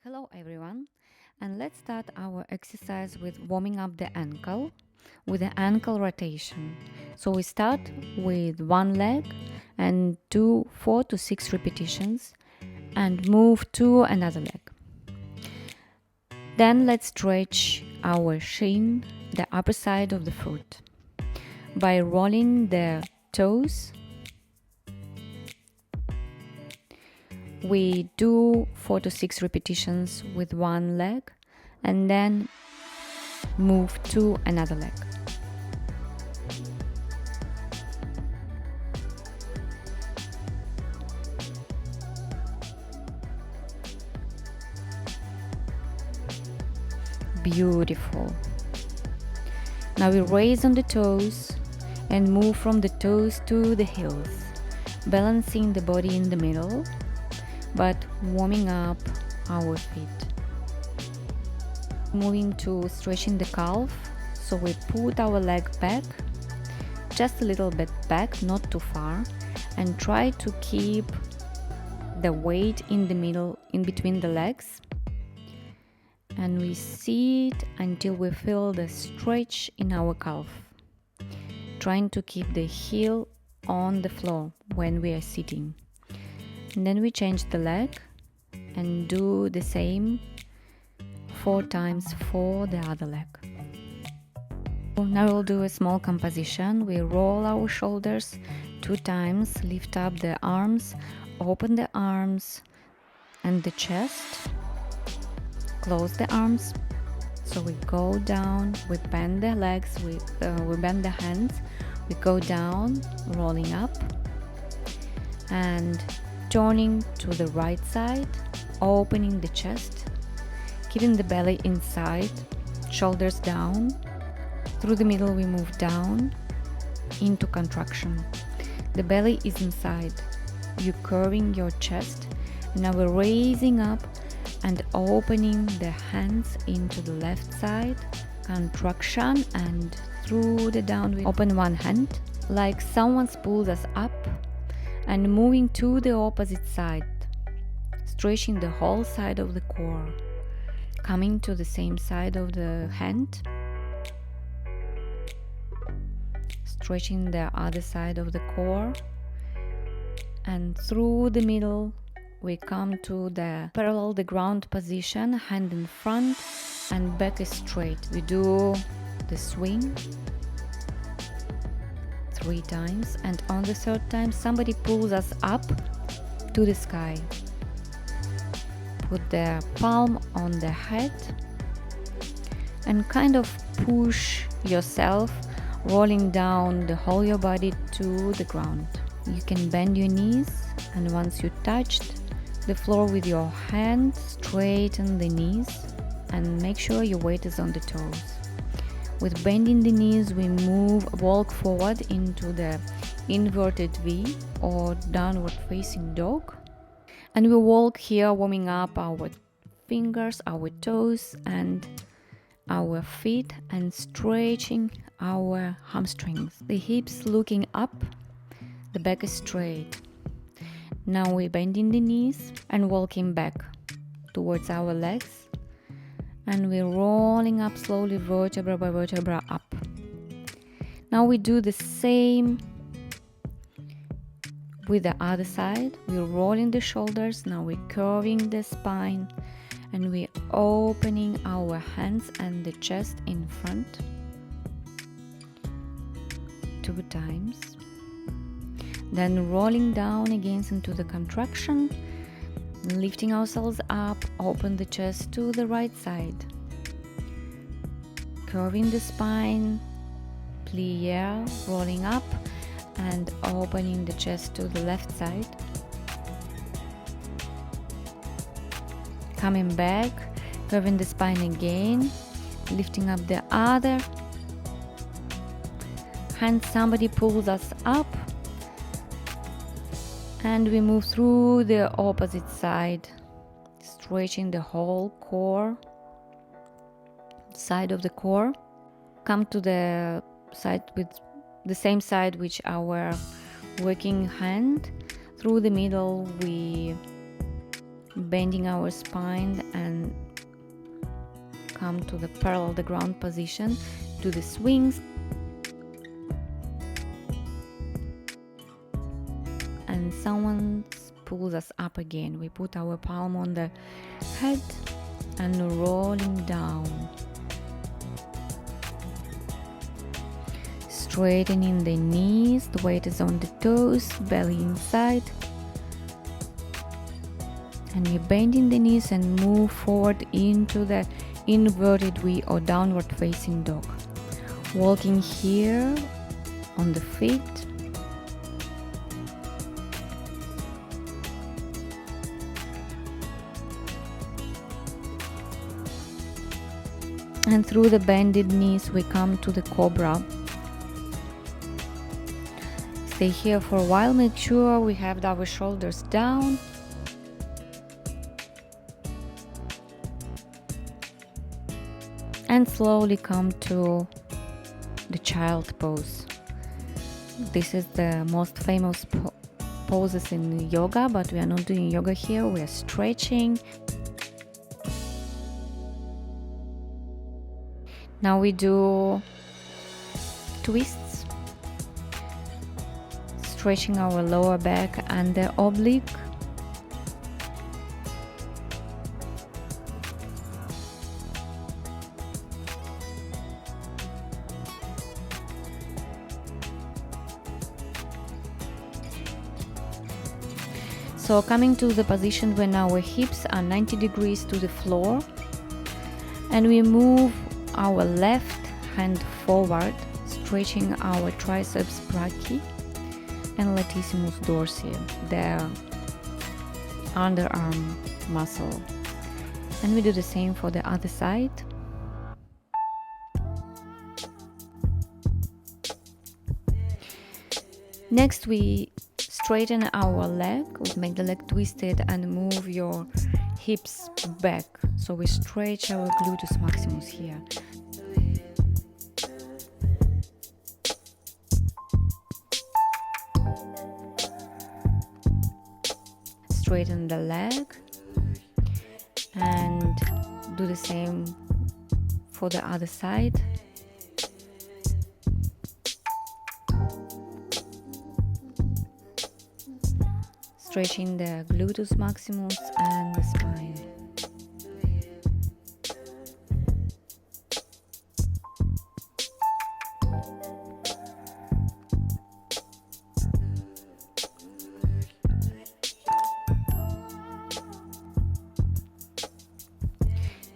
Hello everyone, and let's start our exercise with warming up the ankle with the ankle rotation. So we start with one leg and do 4 to 6 repetitions and move to another leg. Then let's stretch our shin, the upper side of the foot, by rolling the toes. We do 4 to 6 repetitions with one leg and then move to another leg. Beautiful. Now we raise on the toes and move from the toes to the heels, balancing the body in the middle but warming up our feet. Moving to stretching the calf, so we put our leg back, just a little bit back, not too far, and try to keep the weight in the middle, in between the legs. And we sit until we feel the stretch in our calf, trying to keep the heel on the floor when we are sitting. And then we change the leg and do the same 4 times for the other leg. Now we'll do a small composition. We roll our shoulders 2 times, lift up the arms, open the arms and the chest, close the arms. So we go down, we bend the legs, we bend the hands, we go down, rolling up and turning to the right side, opening the chest, keeping the belly inside, shoulders down. Through the middle we move down into contraction. The belly is inside. You're curving your chest. Now we're raising up and opening the hands into the left side, contraction, and through the down we open one hand like someone's pulled us up and moving to the opposite side, stretching the whole side of the core, coming to the same side of the hand, stretching the other side of the core, and through the middle we come to the parallel the ground position, hand in front and back is straight. We do the swing 3 times, and on the 3rd time somebody pulls us up to the sky. Put the palm on the head and kind of push yourself, rolling down the whole your body to the ground. You can bend your knees, and once you touched the floor with your hand, straighten the knees and make sure your weight is on the toes. With bending the knees, we walk forward into the inverted V or downward facing dog. And we walk here, warming up our fingers, our toes and our feet and stretching our hamstrings. The hips looking up, the back is straight. Now we're bending the knees and walking back towards our legs. And we're rolling up slowly, vertebra by vertebra up. Now we do the same with the other side. We're rolling the shoulders, now we're curving the spine and we're opening our hands and the chest in front 2 times. Then rolling down again into the contraction, lifting ourselves up, open the chest to the right side, curving the spine, plié, rolling up and opening the chest to the left side, coming back, curving the spine again, lifting up the other hand, somebody pulls us up and we move through the opposite side, stretching the whole core, side of the core. Come to the side with the same side which our working hand. Through the middle we bending our spine and come to the parallel the ground position. Do the swings and someone pulls us up again. We put our palm on the head and rolling down, straightening the knees, the weight is on the toes, belly inside, and we're bending the knees and move forward into the inverted V or downward facing dog. Walking here on the feet, and through the bended knees we come to the cobra. Stay here for a while, make sure we have our shoulders down. And slowly come to the child pose. This is the most famous poses in yoga, but we are not doing yoga here, we are stretching. Now we do twists, stretching our lower back and the oblique. So coming to the position when our hips are 90 degrees to the floor, and we move our left hand forward, stretching our triceps brachii and latissimus dorsi, the underarm muscle. And we do the same for the other side. Next we straighten our leg, make the leg twisted and move your hips back. So we stretch our gluteus maximus here. Straighten the leg and do the same for the other side. Stretching the gluteus maximus and the spine.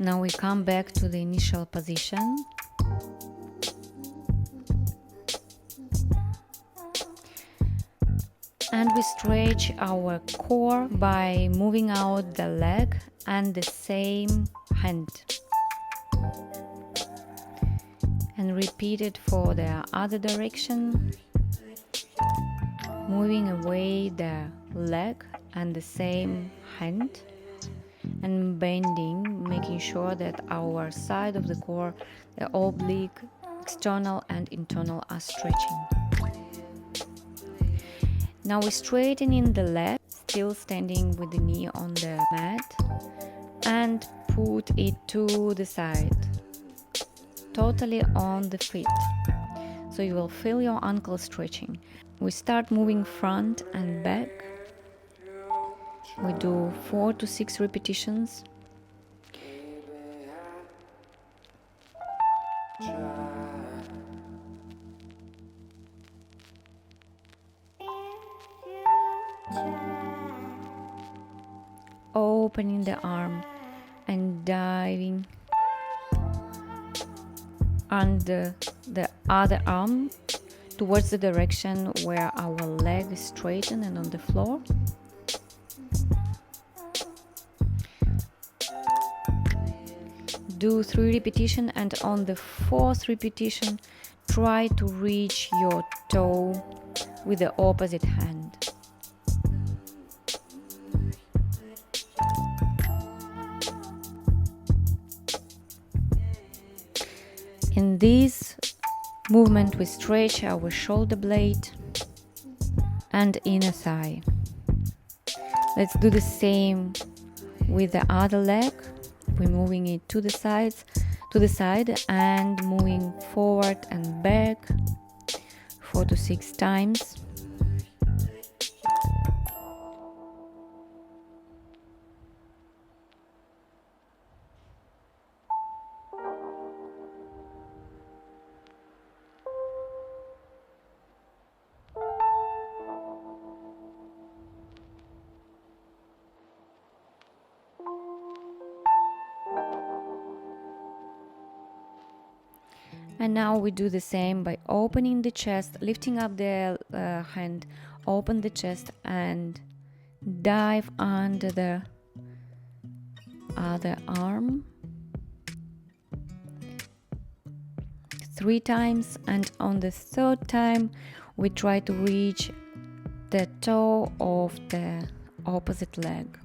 Now we come back to the initial position. And we stretch our core by moving out the leg and the same hand. And repeat it for the other direction. Moving away the leg and the same hand. And bending, making sure that our side of the core, the oblique, external and internal are stretching. Now we're straightening the leg, still standing with the knee on the mat, and put it to the side, totally on the feet. So you will feel your ankle stretching. We start moving front and back. We do 4 to 6 repetitions. Opening the arm and diving under the other arm towards the direction where our leg is straightened and on the floor. Do 3 repetitions, and on the 4th repetition try to reach your toe with the opposite hand. In this movement we stretch our shoulder blade and inner thigh. Let's do the same With the other leg, we're moving it to the side and moving forward and back 4 to 6 times. And now we do the same by opening the chest, lifting up the hand, open the chest and dive under the other arm 3 times, and on the 3rd time we try to reach the toe of the opposite leg.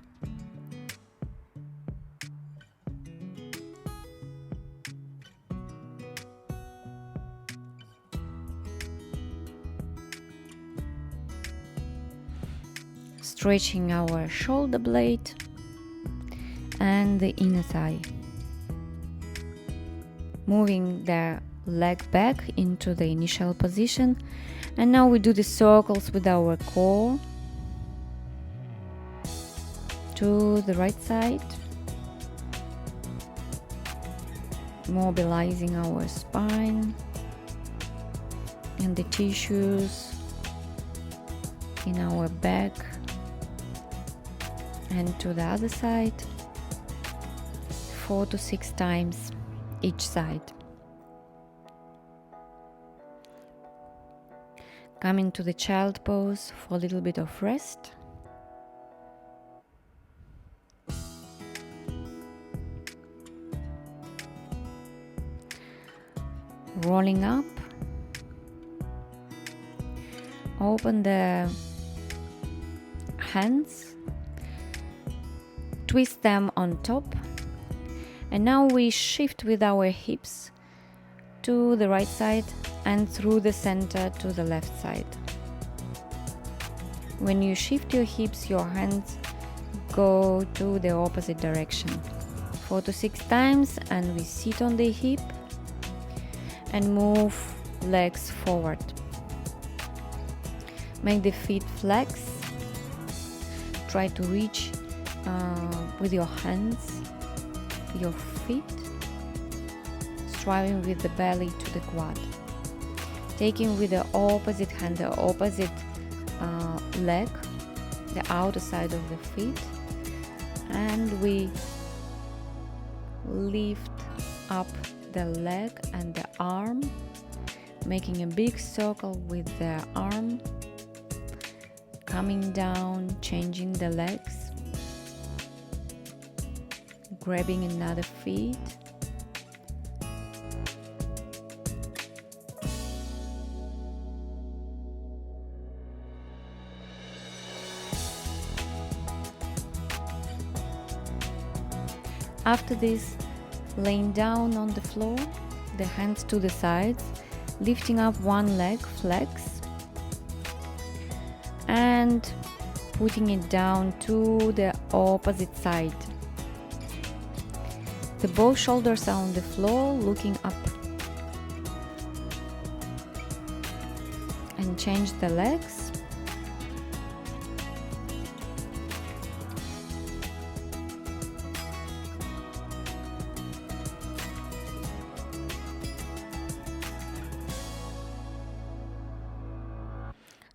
Stretching our shoulder blade and the inner thigh. Moving the leg back into the initial position, and now we do the circles with our core to the right side, mobilizing our spine and the tissues in our back, and to the other side 4 to 6 times each side. Coming to the child pose for a little bit of rest. Rolling up. Open the hands. Twist them on top, and now we shift with our hips to the right side and through the center to the left side. When you shift your hips, your hands go to the opposite direction 4 to 6 times, and we sit on the hip and move legs forward. Make the feet flex. Try to reach with your hands, your feet, striving with the belly to the quad. Taking with the opposite hand, the opposite leg, the outer side of the feet, and we lift up the leg and the arm, making a big circle with the arm, coming down, changing the legs, grabbing another feet, after this, laying down on the floor, the hands to the sides, lifting up one leg, flex, and putting it down to the opposite side. The both shoulders are on the floor, looking up, and change the legs.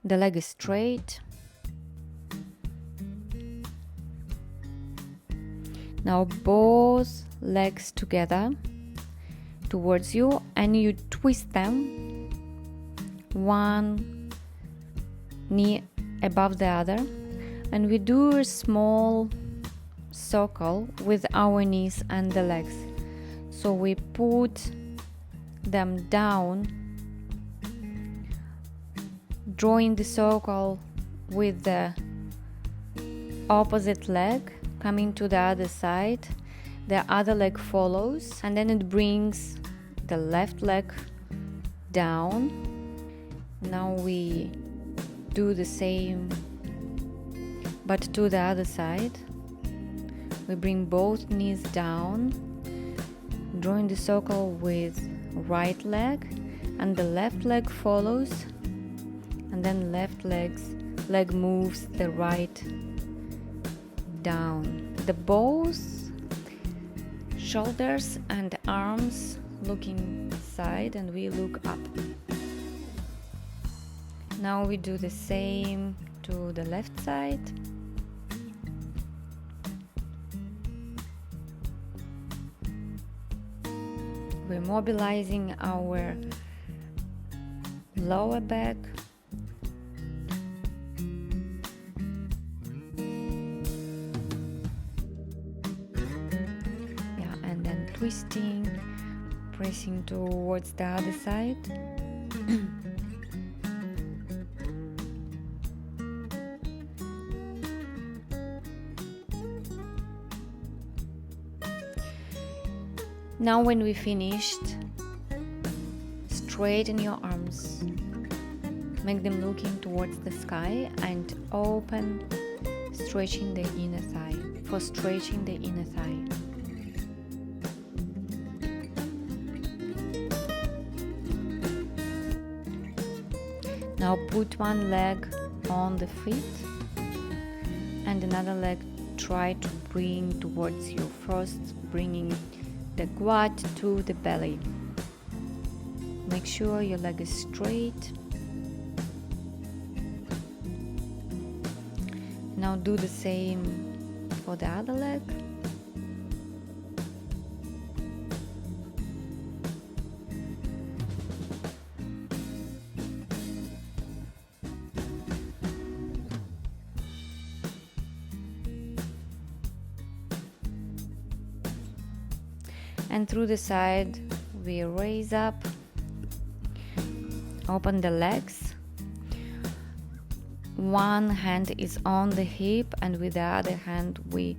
The leg is straight. Now both legs together towards you, and you twist them, one knee above the other, and we do a small circle with our knees and the legs. So we put them down, drawing the circle with the opposite leg, coming to the other side. The other leg follows, and then it brings the left leg down. Now we do the same, but to the other side, We bring both knees down, drawing the circle with right leg, and the left leg follows, and then left leg moves the right down. The both shoulders and arms looking side, and we look up. Now we do the same to the left side. We're mobilizing our lower back. Yeah, and then twisting, pressing towards the other side. Now when we finished, straighten your arms, make them looking towards the sky, and open, stretching the inner thigh, for stretching the inner thigh. Now put one leg on the feet and another leg try to bring towards you, first bringing the quad to the belly. Make sure your leg is straight. Now do the same for the other leg. And through the side we raise up, open the legs. One hand is on the hip, and with the other hand we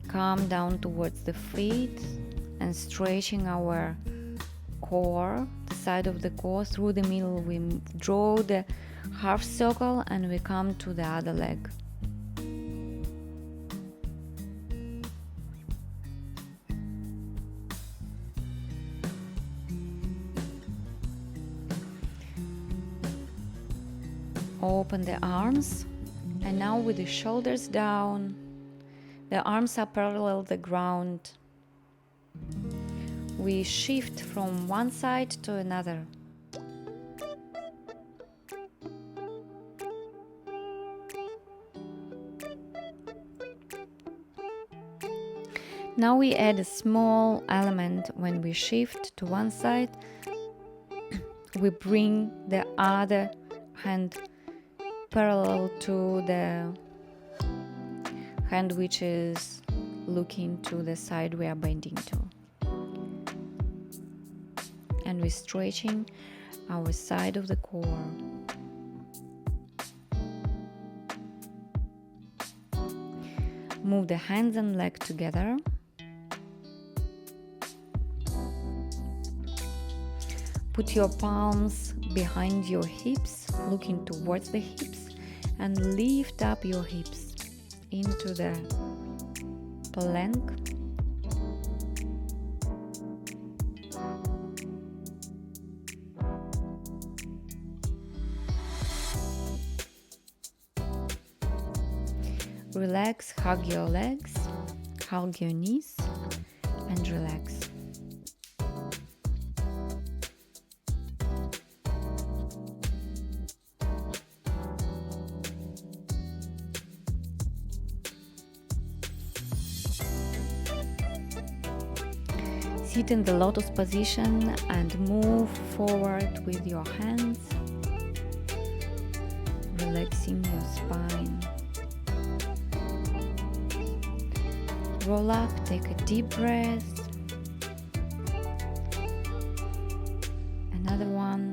come down towards the feet and stretching our core, the side of the core. Through the middle we draw the half circle and we come to the other leg. Open the arms, and now with the shoulders down, the arms are parallel the ground. We shift from one side to another. Now we add a small element. When we shift to one side, we bring the other hand parallel to the hand which is looking to the side we are bending to, and we're stretching our side of the core. Move the hands and leg together. Put your palms behind your hips, looking towards the hips, and lift up your hips into the plank. Relax, hug your legs, hug your knees, and relax. Sit in the lotus position and move forward with your hands, relaxing your spine. Roll up, take a deep breath. Another one.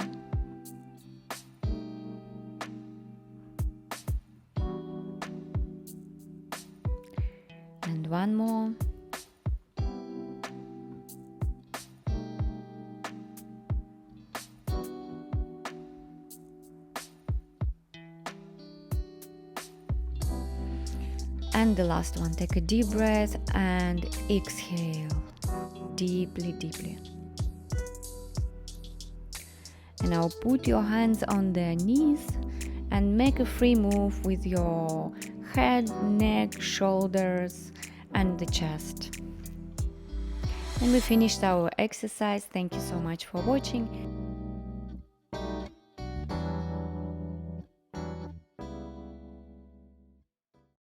And one more. And the last one, take a deep breath and exhale deeply, deeply. And now put your hands on the knees and make a free move with your head, neck, shoulders, and the chest. And we finished our exercise. Thank you so much for watching.